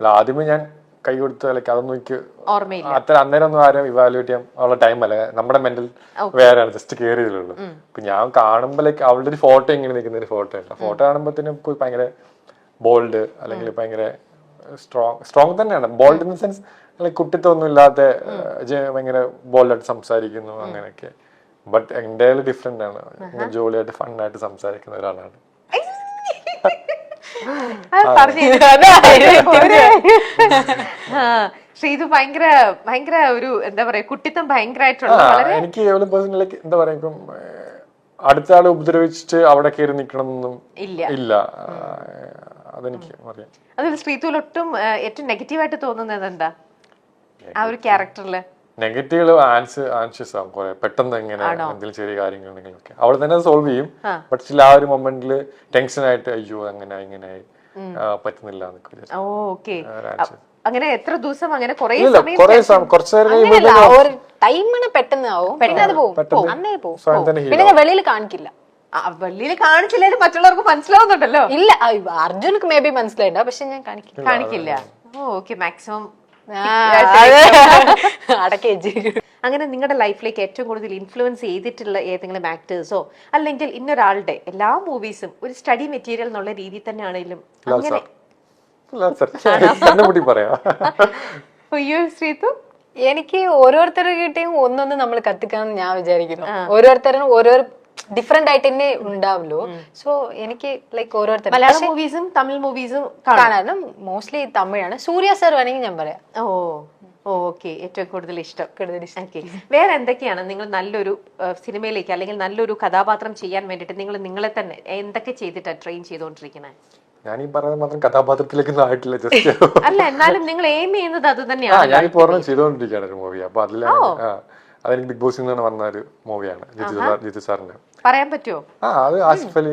അല്ല ആദ്യമേ ഞാൻ കൈ കൊടുത്ത ലൈക്ക് അതൊന്നും എനിക്ക് ഓർമ്മയില്ല. അത്ര അന്നേരം ഒന്നും ആരും ഇവാലുവേറ്റ് ചെയ്യാൻ ഉള്ള ടൈം അല്ല. നമ്മുടെ മെന്റൽ വേറെയാണ്, ജസ്റ്റ് കയറിയതുള്ളൂ. ഇപ്പൊ ഞാൻ കാണുമ്പോ ലൈക്ക് അവളുടെ ഒരു ഫോട്ടോ ഇങ്ങനെ നിൽക്കുന്ന ഒരു ഫോട്ടോ ഉണ്ട്. ഫോട്ടോ കാണുമ്പോഴത്തേനും ഭയങ്കര ബോൾഡ് അല്ലെങ്കിൽ ഭയങ്കര സ്ട്രോങ് തന്നെയാണ്. Bold in the sense like കുട്ടിത്വമൊന്നും ഇല്ലാത്ത ഭയങ്കര ബോൾഡായിട്ട് സംസാരിക്കുന്നു അങ്ങനെയൊക്കെ. ബട്ട് എൻ്റെ ഡിഫറെന്റ് ആണ്. ജോളിയായിട്ട് ഫണ്ണായിട്ട് സംസാരിക്കുന്ന ഒരാളാണ്. ശ്രീതു ഭയങ്കര ഭയങ്കര ഒരു എന്താ പറയാ കുട്ടിത്തം ഭയങ്കരമായിട്ടുള്ള എനിക്ക് പേഴ്സണലി എന്താ പറയാ ഇപ്പം അടുത്ത ആളെ ഉപദ്രവിച്ചിട്ട് അവിടെ കയറി നിക്കണം എന്നൊന്നും ഇല്ല. അതെനിക്ക് അറിയാം. അതിൽ ശ്രീതുവിൽ ഒട്ടും ഏറ്റവും നെഗറ്റീവായിട്ട് തോന്നുന്നത് എന്താ ആ ഒരു ക്യാരക്ടറില്? നെഗറ്റീവ് ആൻഷ്യസ് ആവും കുറെ പെട്ടെന്ന് എങ്ങനെ എന്തെങ്കിലും ചെറിയ കാര്യങ്ങൾ ഉണ്ടെങ്കിലൊക്കെ അവൾ തന്നെ സോൾവ് ചെയ്യും. ബട്ട് സ്റ്റിൽ ആ ഒരു മൊമെന്റില് ടെൻഷൻ ആയിട്ട് അയ്യോ അങ്ങനെ ഇങ്ങനെ പറ്റുന്നില്ല അങ്ങനെ എത്ര ദിവസം അങ്ങനെ ടൈമിന് പെട്ടെന്ന് ആവും, പിന്നെ അത് പോകും, അന്നേ പോകും. പിന്നെ വെളിയിൽ കാണിക്കില്ല. വെളിയിൽ കാണിച്ചില്ലേലും മറ്റുള്ളവർക്ക് മനസ്സിലാവുന്നുണ്ടല്ലോ. ഇല്ല, അർജുനക്ക് മേ ബി മനസ്സിലായില്ല, പക്ഷെ ഞാൻ കാണിക്കില്ല. ഓക്കെ, മാക്സിമം അങ്ങനെ നിങ്ങളുടെ ലൈഫിലേക്ക് ഏറ്റവും കൂടുതൽ ഇൻഫ്ലുവൻസ് ചെയ്തിട്ടുള്ള ഏതെങ്കിലും ആക്ടേഴ്സോ അല്ലെങ്കിൽ ഇന്നൊരാളുടെ എല്ലാ മൂവീസും ഒരു സ്റ്റഡി മെറ്റീരിയൽ എന്നുള്ള രീതിയിൽ തന്നെ ആണെങ്കിലും അങ്ങനെ ശ്രീതു? എനിക്ക് ഓരോരുത്തരുടെ കിട്ടിയും ഒന്നൊന്ന് നമ്മൾ കത്തിക്കാന്ന് ഞാൻ വിചാരിക്കുന്നു. ഓരോരുത്തരും ഓരോ ഡിഫറെന്റ് ആയിട്ട് തന്നെ ഉണ്ടാവുമല്ലോ. സോ എനിക്ക് ലൈക്ക് ഓരോരുത്തർ മലയാളം മൂവീസും തമിഴ് മൂവീസും കാണാനും മോസ്റ്റ്ലി തമിഴാണ്. സൂര്യ സാർ വേണമെങ്കിൽ ഞാൻ പറയാം. ഓക്കെ, ഏറ്റവും കൂടുതൽ ഇഷ്ടം. വേറെ എന്തൊക്കെയാണ് നിങ്ങൾ നല്ലൊരു സിനിമയിലേക്ക് അല്ലെങ്കിൽ നല്ലൊരു കഥാപാത്രം ചെയ്യാൻ വേണ്ടിട്ട് നിങ്ങൾ നിങ്ങളെ തന്നെ എന്തൊക്കെ ചെയ്തിട്ടാണ് ട്രെയിൻ ചെയ്തുകൊണ്ടിരിക്കുന്നത്? ഞാൻ ഈ പറയുന്നത് മാത്രം കഥാപാത്രത്തിലേക്ക് ആയിട്ടില്ല, ജസ്റ്റ് അല്ല എന്നാലും നിങ്ങൾ എയിം ചെയ്യുന്നത് അത് തന്നെയാണ്. ഞാൻ ഇപ്പോൾ ചെയ്തുകൊണ്ടിരിക്കുകയാണ് ഒരു മൂവി. അപ്പൊ അതെനിക്ക് ബിഗ് ബോസിൽ നിന്നാണ് വന്ന ഒരു മൂവിയാണ്, ജിത്തു സാറിന്റെ. പറയാൻ പറ്റുമോ? അത് ആസിഫ് അലി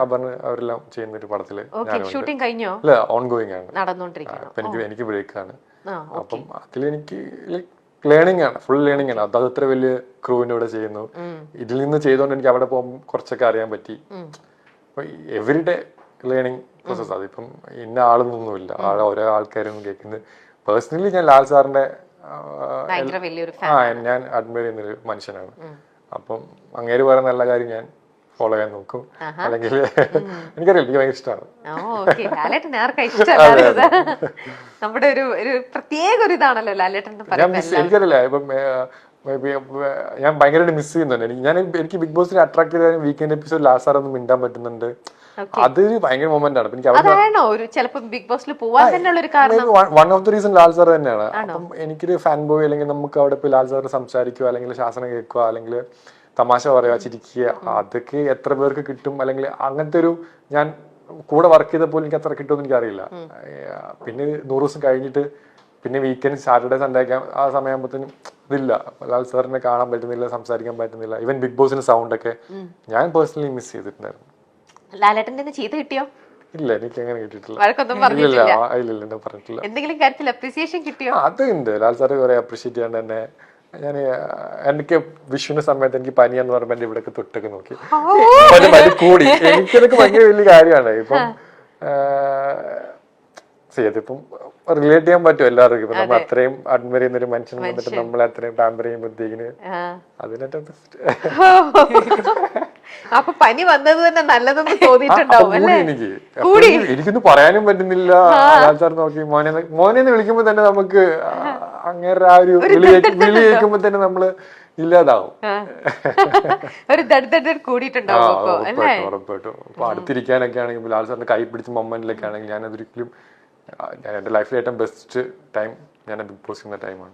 അപർണ അവരെല്ലാം ചെയ്യുന്ന ഒരു പടത്തില് ഷൂട്ടിംഗ് കഴിഞ്ഞോ? അല്ല, ഓൺ ഗോയിങ് ആണ്, നടന്നുകൊണ്ടിരിക്കുന്നത്. എനിക്ക് ബ്രേക്ക് ആണ്. അപ്പം അതിലെനിക്ക് ലേണിംഗ് ആണ്, ഫുൾ ലേണിംഗ് ആണ്. അത് അത്ര വലിയ ക്രൂവിന്റെ കൂടെ ചെയ്യുന്നു. ഇതിൽ നിന്ന് ചെയ്തോണ്ട് എനിക്ക് അവിടെ പോകുമ്പോൾ കുറച്ചൊക്കെ അറിയാൻ പറ്റി. Everyday learning process. അതിപ്പം ഇന്ന ആളൊന്നുമില്ല, ഓരോ ആൾക്കാരൊന്നും കേൾക്കുന്നത്. പേഴ്സണലി ഞാൻ ലാൽ സാറിന്റെ ഞാൻ അഡ്മയർ ചെയ്യുന്നൊരു മനുഷ്യനാണ്. അപ്പം അങ്ങേര് പറയുന്ന നല്ല കാര്യം ഞാൻ ഫോളോ ചെയ്യാൻ നോക്കും. അല്ലെങ്കിൽ എനിക്കറിയില്ല, എനിക്ക് ഭയങ്കര ഇഷ്ടമാണ്. നമ്മുടെ ഒരു പ്രത്യേക ഒരു ഇതാണല്ലോ ലാലേട്ടൻ. എനിക്കറിയില്ല, ഇപ്പം ഞാൻ ഭയങ്കരമായിട്ട് മിസ് ചെയ്യുന്നുണ്ട്. എനിക്ക് ബിഗ് ബോസിൽ അട്രാക്ട് ചെയ്ത വീക്കെൻഡ് എപ്പിസോഡ് ലാസ്റ്റ് സാർ ഒന്ന് മിണ്ടാൻ പറ്റുന്നുണ്ട്. അതൊരു ഭയങ്കര മൊമെന്റ് ആണ്. One of the reason Lal sir തന്നെയാണ്. അപ്പം എനിക്കൊരു ഫാൻ ബോയ് അല്ലെങ്കിൽ നമുക്ക് അവിടെ പോയി ലാൽ സാറിന് സംസാരിക്കുക അല്ലെങ്കിൽ ശാസനം കേൾക്കുക അല്ലെങ്കിൽ തമാശ പറയുക, ചിരിക്കുക, അതൊക്കെ എത്ര പേർക്ക് കിട്ടും? അല്ലെങ്കിൽ അങ്ങനത്തെ ഒരു ഞാൻ കൂടെ വർക്ക് ചെയ്തപ്പോൾ എനിക്ക് അത്ര കിട്ടുമെന്ന് എനിക്കറിയില്ല. പിന്നെ 100 ദിവസം കഴിഞ്ഞിട്ട് പിന്നെ വീക്കെൻഡ് സാറ്റർഡേ സൺഡേ ഒക്കെ ആ സമയമാകുമ്പോഴത്തേനും ഇതില്ല, ലാൽ സാറിനെ കാണാൻ പറ്റുന്നില്ല, സംസാരിക്കാൻ പറ്റുന്നില്ല. ഈവൻ ബിഗ് ബോസിന്റെ സൗണ്ട് ഒക്കെ ഞാൻ പേഴ്സണലി മിസ് ചെയ്തിട്ടുണ്ടായിരുന്നു. ലാലേട്ടന്റെ ചീത്ത കിട്ടിയോ? ഇല്ല, എനിക്ക് അങ്ങനെ കിട്ടിയിട്ടില്ല. എന്തെങ്കിലും കാര്യത്തിൽ അപ്രീസിയേഷൻ കിട്ടിയോ? അതുണ്ട്. ലാൽ സാറ് കുറെ അപ്രീഷിയേറ്റ് ചെയ്യാണ്ട് തന്നെ ഞാൻ എനിക്ക് വിഷുവിന്റെ സമയത്ത് എനിക്ക് പനിയാന്ന് പറയുമ്പോ എന്റെ ഇവിടേക്ക് തൊട്ടൊക്കെ നോക്കി പനി കൂടി. എനിക്കതൊക്കെ ഭയങ്കര വലിയ കാര്യമാണ്. ഇപ്പം ഇതിപ്പം റിലേറ്റ് ചെയ്യാൻ പറ്റും എല്ലാവർക്കും. ഇപ്പൊ നമ്മൾ അത്രയും അഡ്മയർ ചെയ്യുന്ന ഒരു മനുഷ്യൻ വന്നിട്ട് നമ്മൾ അത്രയും പാമ്പർ ചെയ്യുമ്പോഴത്തേക്കിന് അതിനേറ്റവും ബെസ്റ്റ്. അപ്പൊ പനി വന്നത് തന്നെ നല്ലതെന്ന് തോന്നിയിട്ടുണ്ടാവും. എനിക്കൊന്നും പറയാനും പറ്റുന്നില്ല. ആൾക്കാർ നോക്കി മോനെന്ന് വിളിക്കുമ്പോ തന്നെ നമുക്ക് അങ്ങനെ ആ ഒരു വിളി കേൾക്കുമ്പോ തന്നെ നമ്മള് ഇല്ലാതാവും. ഉറപ്പായിട്ടും. അപ്പൊ അടുത്തിരിക്കാനൊക്കെ ആണെങ്കിൽ ലാൽ സാറിന്റെ കൈ പിടിച്ച മൊമെന്റിലൊക്കെ ആണെങ്കിൽ ഞാൻ അതൊരിക്കലും എന്റെ ലൈഫിലെ ഏറ്റവും ബെസ്റ്റ് ടൈം ഞാൻ ബിഗ് ബോസ് ചെയ്യുന്ന ടൈമാണ്.